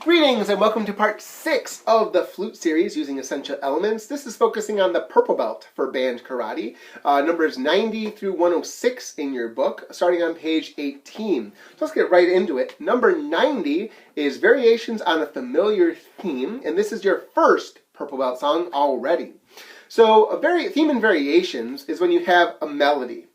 Greetings and welcome to part 6 of the Flute series using essential elements. This is focusing on the purple belt for band karate, numbers 90 through 106 in your book, starting on page 18. So let's get right into it. Number 90 is Variations on a Familiar Theme, and this is your first purple belt song already. So theme and variations is when you have a melody,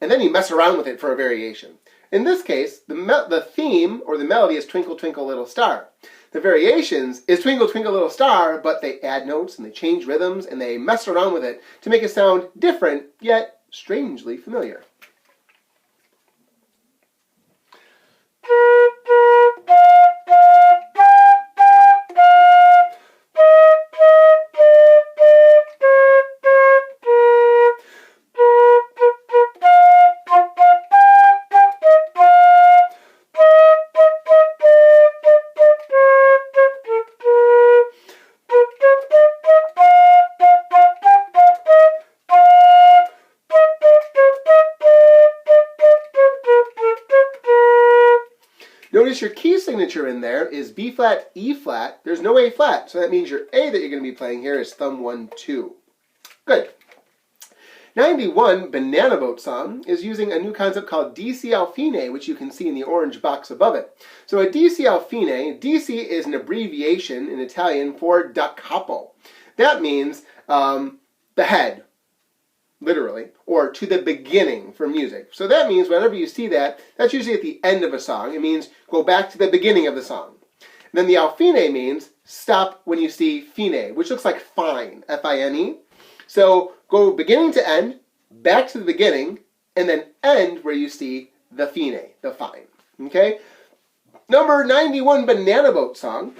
and then you mess around with it for a variation. In this case, the theme or the melody is Twinkle Twinkle Little Star. The variations is Twinkle Twinkle Little Star, but they add notes and they change rhythms and they mess around with it to make it sound different, yet strangely familiar. Notice your key signature in there is B flat, E flat. There's no A flat, so that means your A that you're going to be playing here is thumb 1, 2. Good. 91, Banana Boat Song, is using a new concept called DC al fine, which you can see in the orange box above it. So a DC al fine, DC is an abbreviation in Italian for da capo. That means the head, literally, or to the beginning for music. So that means whenever you see that, that's usually at the end of a song. It means go back to the beginning of the song. And then the al fine means stop when you see fine, which looks like fine, F-I-N-E. So go beginning to end, back to the beginning, and then end where you see the fine, the fine. Okay? Number 91, Banana Boat Song,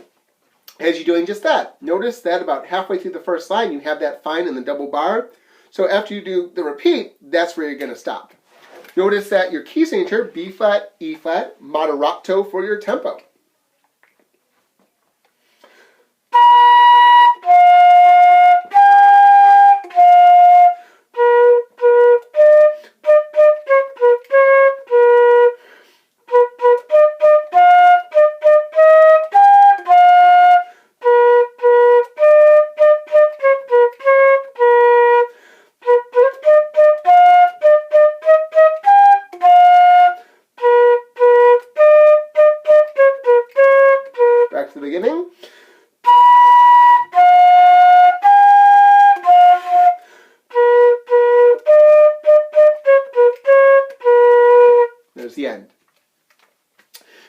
has you doing just that. Notice that about halfway through the first line, you have that fine in the double bar. So after you do the repeat, that's where you're going to stop. Notice that your key signature, B flat, E flat, moderato for your tempo. To the beginning. There's the end.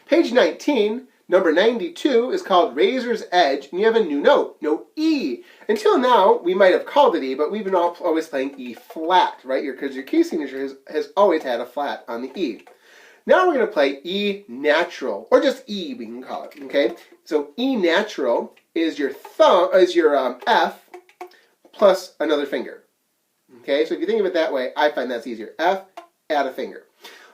Page 19, number 92, is called Razor's Edge, and you have a new note, note E. Until now, we might have called it E, but we've been always playing E flat, right? Because your key signature has always had a flat on the E. Now we're going to play E natural, or just E we can call it, okay? So E natural is your F plus another finger, okay? So if you think of it that way, I find that's easier. F, add a finger.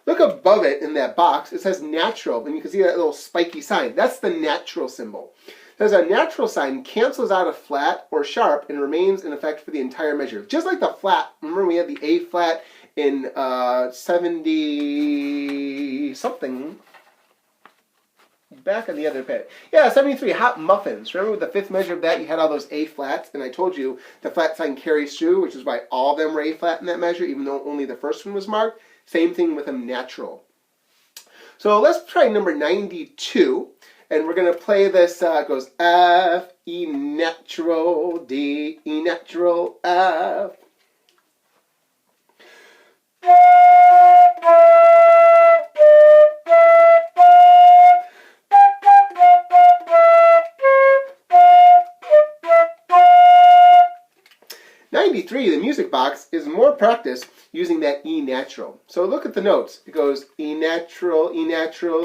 Look above it in that box, it says natural, and you can see that little spiky sign. That's the natural symbol. Because a natural sign cancels out a flat or sharp and remains in effect for the entire measure. Just like the flat, remember we had the A flat in 70 something back on the other page. Yeah, 73, Hot Muffins. Remember with the fifth measure of that you had all those A flats, and I told you the flat sign carries through, which is why all of them were A flat in that measure, even though only the first one was marked. Same thing with a natural. So let's try number 92, and we're going to play this, it goes F, E natural, D, E natural, F. The music box is more practice using that E natural. So look at the notes. It goes E natural,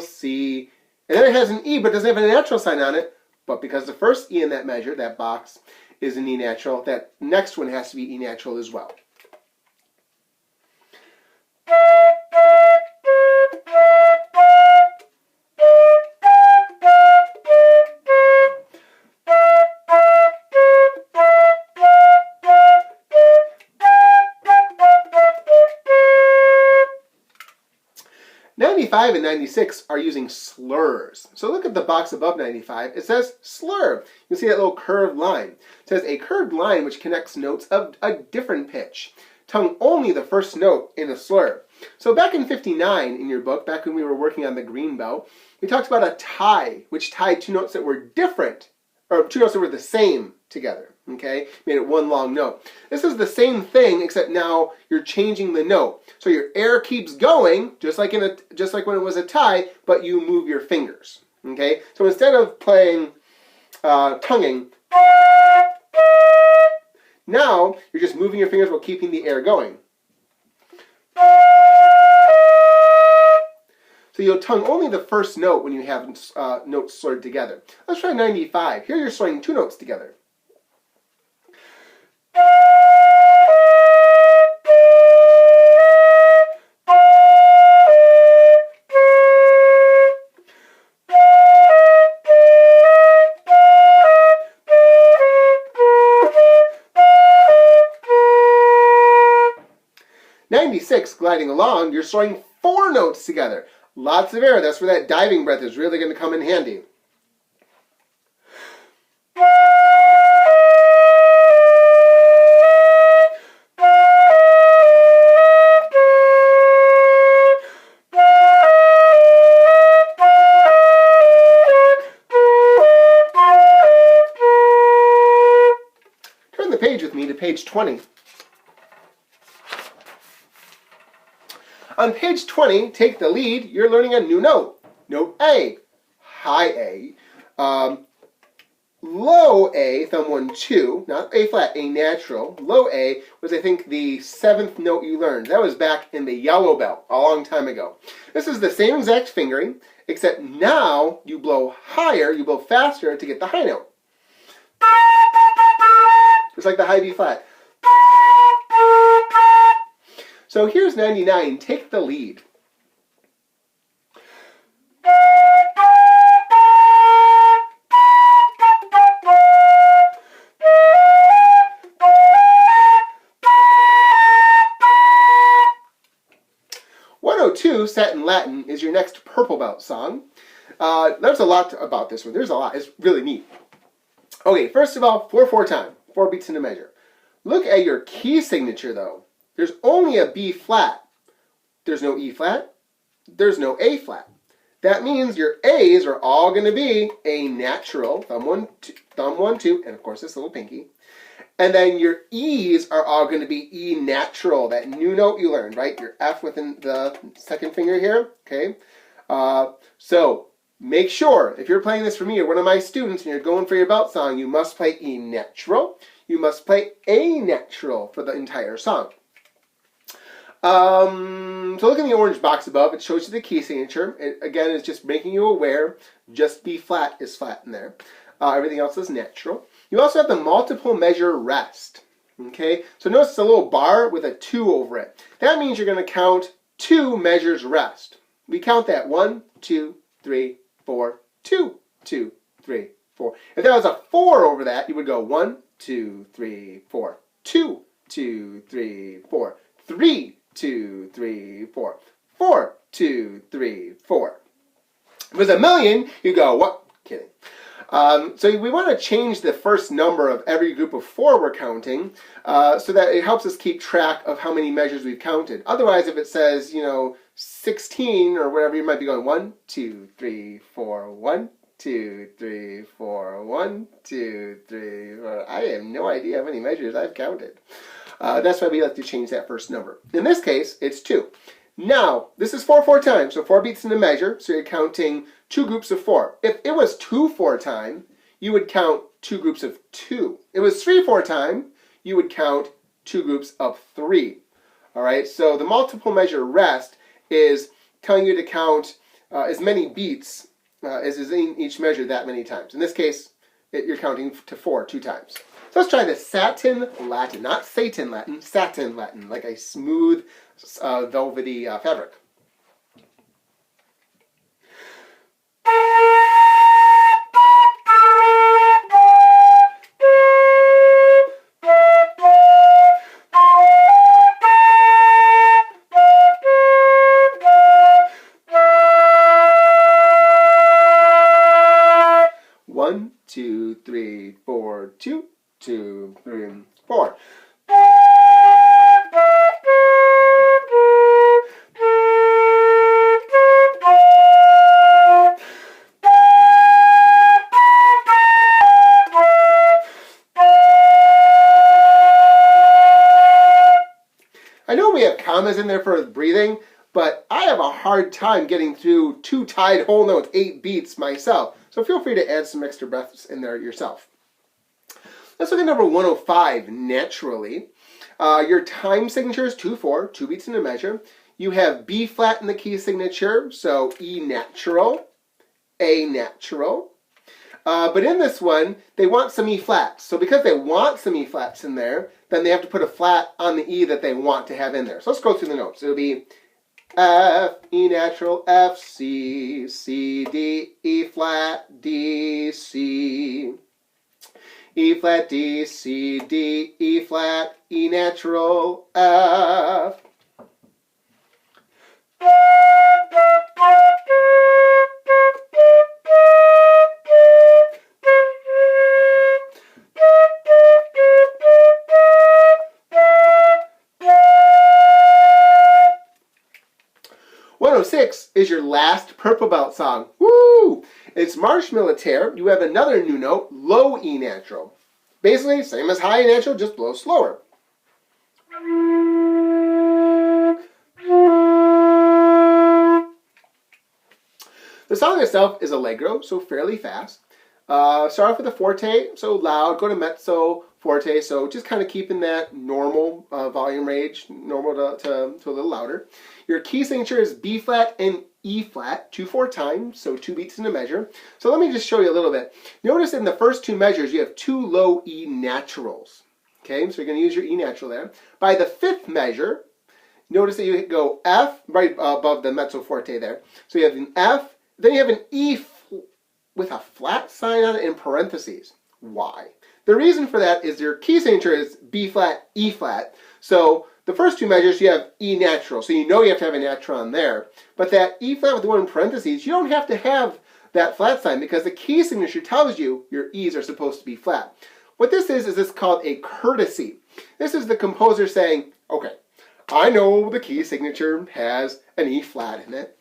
C, and then it has an E but doesn't have a natural sign on it. But because the first E in that measure, that box, is an E natural, that next one has to be E natural as well. 95 and 96 are using slurs. So look at the box above 95. It says slur. You see that little curved line. It says a curved line which connects notes of a different pitch. Tongue only the first note in a slur. So back in 59 in your book, back when we were working on the green bell, we talked about a tie, which tied two notes that were different, or two notes that were the same together. Okay, made it one long note. This is the same thing, except now you're changing the note. So your air keeps going, just like when it was a tie, but you move your fingers. Okay, so instead of playing tonguing, now you're just moving your fingers while keeping the air going. So you'll tongue only the first note when you have notes slurred together. Let's try 95. Here you're slurring two notes together. 96, gliding along, you're slurring four notes together. Lots of air. That's where that diving breath is really going to come in handy. Turn the page with me to page 20. On page 20, take the lead, you're learning a new note. Note A, high A. Low A, thumb 1, 2, not A flat, A natural. Low A was, I think, the 7th note you learned. That was back in the yellow bell, a long time ago. This is the same exact fingering, except now you blow higher, you blow faster to get the high note. Just like the high B flat. So here's 99. Take the lead. Set in Latin is your next purple belt song. There's a lot about this one. There's a lot. It's really neat. Okay, first of all, 4/4 time. 4 beats in a measure. Look at your key signature, though. There's only a B flat. There's no E flat. There's no A flat. That means your A's are all going to be A natural, thumb 1, 2, and of course this little pinky. And then your E's are all going to be E natural, that new note you learned, right? Your F within the second finger here, okay? So make sure, if you're playing this for me or one of my students and you're going for your belt song, you must play E natural. You must play A natural for the entire song. So look in the orange box above. It shows you the key signature. It, again, is just making you aware. Just B flat is flat in there. Everything else is natural. You also have the multiple measure rest. Okay, so notice it's a little bar with a 2 over it. That means you're going to count 2 measures rest. We count that 1, 2, 3, 4, 2, 2, 3, 4. If there was a 4 over that, you would go 1, 2, 3, 4, 2, 2, 3, 4, 3, 2, 3, 4, 4, 2, 3, 4. If it was a million, you go, what? Kidding. So we want to change the first number of every group of 4 we're counting so that it helps us keep track of how many measures we've counted. Otherwise, if it says, 16 or whatever, you might be going 1, 2, 3, 4, 1, 2, 3, 4, 1, 2, 3, 4. I have no idea how many measures I've counted. That's why we like to change that first number. In this case, it's 2. Now, this is 4/4 time, so 4 beats in a measure, so you're counting 2 groups of 4. If it was 2/4 time, you would count 2 groups of 2. If it was 3/4 time, you would count 2 groups of 3. All right, so the multiple measure rest is telling you to count as many beats as is in each measure that many times. In this case, you're counting to 4 2 times. So let's try the satin Latin, not Satan Latin, satin Latin, like a smooth, velvety fabric. 1, 2, 3, 4, 2, 2, 3, 4. I know we have commas in there for breathing, but I have a hard time getting through 2 tied whole notes, 8 beats myself. So feel free to add some extra breaths in there yourself. Let's look at number 105, naturally. Your time signature is 2/4, 2 beats in a measure. You have B flat in the key signature, so E natural, A natural. But in this one, they want some E flats. So because they want some E flats in there, then they have to put a flat on the E that they want to have in there. So let's go through the notes. It'll be F, E natural, F, C, C, D, E flat, D, C. E flat, D, C, D, E flat, E natural, F. Is your last purple belt song. Woo! It's Marche Militaire. You have another new note, low E natural. Basically, same as high E natural, just blow slower. The song itself is allegro, so fairly fast. Start off with a forte, so loud. Go to mezzo, forte, so just kind of keeping that normal volume range, normal to a little louder. Your key signature is B flat and E flat, 2/4 times, so 2 beats in a measure. So let me just show you a little bit. Notice in the first 2 measures, you have 2 low E naturals. Okay, so you're going to use your E natural there. By the 5th measure, notice that you go F, right above the mezzo forte there. So you have an F, then you have an E with a flat sign on it in parentheses. Why? The reason for that is your key signature is B flat, E flat. So the first 2 measures you have E natural, so you know you have to have a natural on there. But that E flat with the one in parentheses, you don't have to have that flat sign because the key signature tells you your E's are supposed to be flat. What this is called a courtesy. This is the composer saying, okay, I know the key signature has an E flat in it,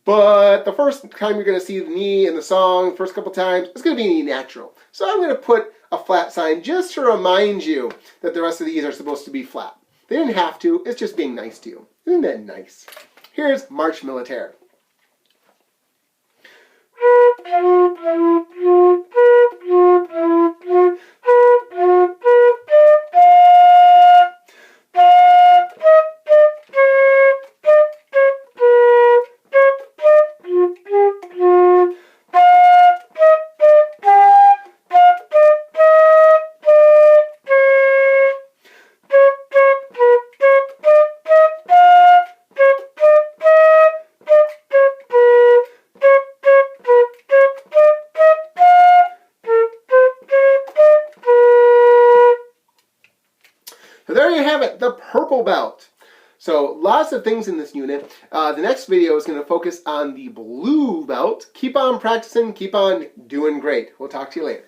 but the first time you're going to see the E in the song, the first couple times, it's going to be an E natural. So I'm going to put a flat sign just to remind you that the rest of the E's are supposed to be flat. They didn't have to, it's just being nice to you. Isn't that nice? Here's Marche Militaire. So there you have it, the purple belt. So lots of things in this unit. The next video is going to focus on the blue belt. Keep on practicing, keep on doing great. We'll talk to you later.